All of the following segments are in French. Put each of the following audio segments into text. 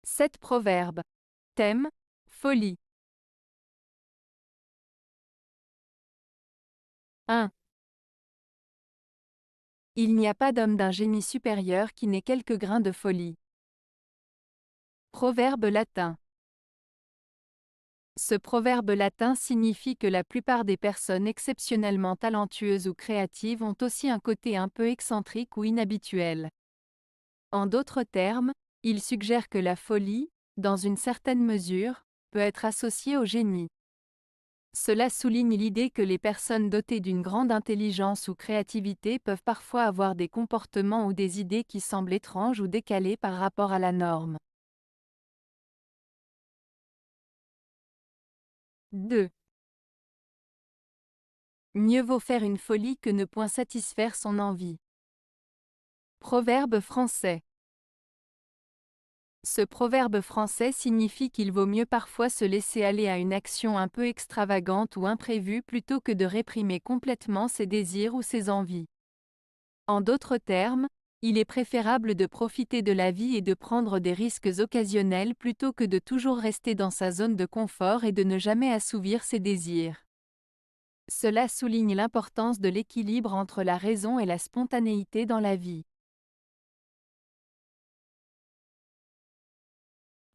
7 proverbes. Thème: folie. 1. Il n'y a pas d'homme d'un génie supérieur qui n'ait quelques grains de folie. Proverbe latin. Ce proverbe latin signifie que la plupart des personnes exceptionnellement talentueuses ou créatives ont aussi un côté un peu excentrique ou inhabituel. En d'autres termes, il suggère que la folie, dans une certaine mesure, peut être associée au génie. Cela souligne l'idée que les personnes dotées d'une grande intelligence ou créativité peuvent parfois avoir des comportements ou des idées qui semblent étranges ou décalées par rapport à la norme. 2. Mieux vaut faire une folie que ne point satisfaire son envie. Proverbe français. Ce proverbe français signifie qu'il vaut mieux parfois se laisser aller à une action un peu extravagante ou imprévue plutôt que de réprimer complètement ses désirs ou ses envies. En d'autres termes, il est préférable de profiter de la vie et de prendre des risques occasionnels plutôt que de toujours rester dans sa zone de confort et de ne jamais assouvir ses désirs. Cela souligne l'importance de l'équilibre entre la raison et la spontanéité dans la vie.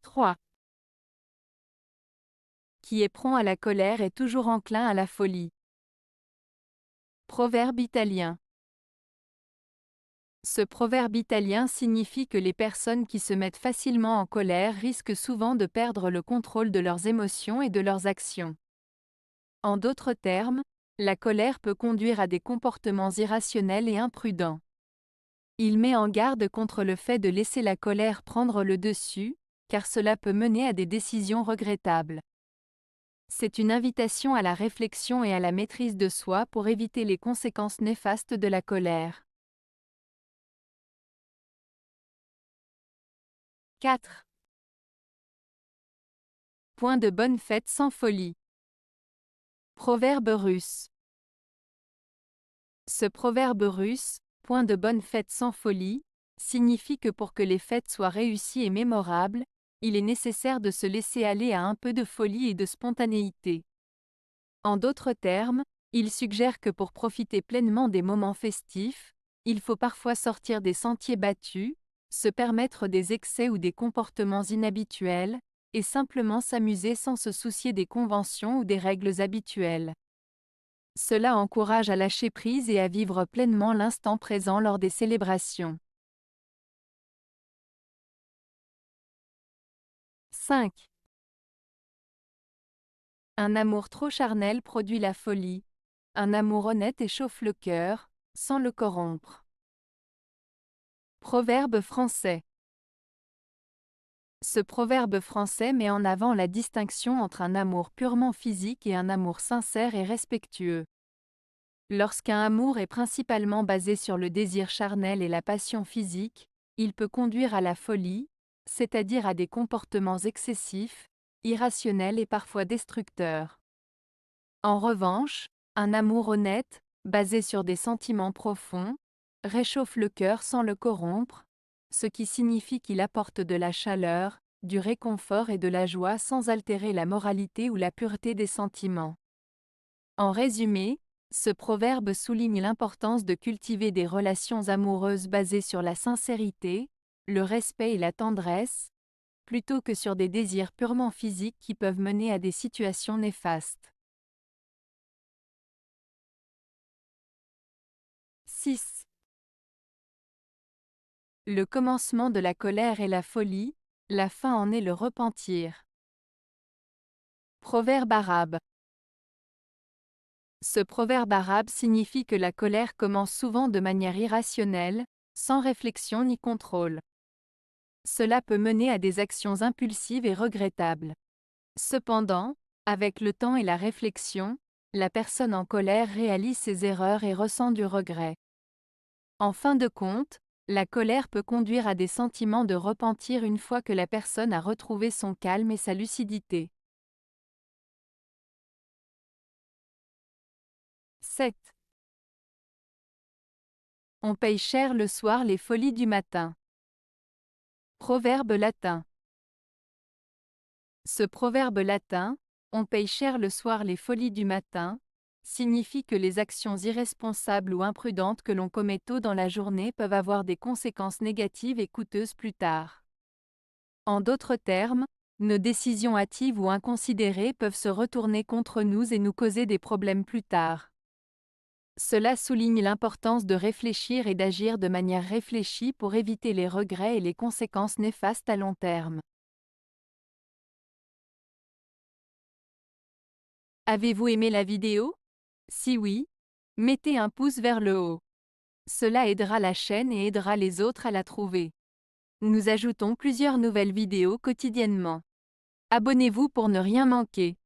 3. Qui est prompt à la colère est toujours enclin à la folie. Proverbe italien. Ce proverbe italien signifie que les personnes qui se mettent facilement en colère risquent souvent de perdre le contrôle de leurs émotions et de leurs actions. En d'autres termes, la colère peut conduire à des comportements irrationnels et imprudents. Il met en garde contre le fait de laisser la colère prendre le dessus, car cela peut mener à des décisions regrettables. C'est une invitation à la réflexion et à la maîtrise de soi pour éviter les conséquences néfastes de la colère. 4. Point de bonne fête sans folie. Proverbe russe. Ce proverbe russe, point de bonne fête sans folie, signifie que pour que les fêtes soient réussies et mémorables, il est nécessaire de se laisser aller à un peu de folie et de spontanéité. En d'autres termes, il suggère que pour profiter pleinement des moments festifs, il faut parfois sortir des sentiers battus, se permettre des excès ou des comportements inhabituels, et simplement s'amuser sans se soucier des conventions ou des règles habituelles. Cela encourage à lâcher prise et à vivre pleinement l'instant présent lors des célébrations. 5. Un amour trop charnel produit la folie. Un amour honnête échauffe le cœur, sans le corrompre. Proverbe français. Ce proverbe français met en avant la distinction entre un amour purement physique et un amour sincère et respectueux. Lorsqu'un amour est principalement basé sur le désir charnel et la passion physique, il peut conduire à la folie, c'est-à-dire à des comportements excessifs, irrationnels et parfois destructeurs. En revanche, un amour honnête, basé sur des sentiments profonds, réchauffe le cœur sans le corrompre, ce qui signifie qu'il apporte de la chaleur, du réconfort et de la joie sans altérer la moralité ou la pureté des sentiments. En résumé, ce proverbe souligne l'importance de cultiver des relations amoureuses basées sur la sincérité, le respect et la tendresse, plutôt que sur des désirs purement physiques qui peuvent mener à des situations néfastes. 6. Le commencement de la colère est la folie, la fin en est le repentir. Proverbe arabe. Ce proverbe arabe signifie que la colère commence souvent de manière irrationnelle, sans réflexion ni contrôle. Cela peut mener à des actions impulsives et regrettables. Cependant, avec le temps et la réflexion, la personne en colère réalise ses erreurs et ressent du regret. En fin de compte, la colère peut conduire à des sentiments de repentir une fois que la personne a retrouvé son calme et sa lucidité. 7. On paye cher le soir les folies du matin. Proverbe latin. Ce proverbe latin, on paye cher le soir les folies du matin, signifie que les actions irresponsables ou imprudentes que l'on commet tôt dans la journée peuvent avoir des conséquences négatives et coûteuses plus tard. En d'autres termes, nos décisions hâtives ou inconsidérées peuvent se retourner contre nous et nous causer des problèmes plus tard. Cela souligne l'importance de réfléchir et d'agir de manière réfléchie pour éviter les regrets et les conséquences néfastes à long terme. Avez-vous aimé la vidéo? Si oui, mettez un pouce vers le haut. Cela aidera la chaîne et aidera les autres à la trouver. Nous ajoutons plusieurs nouvelles vidéos quotidiennement. Abonnez-vous pour ne rien manquer.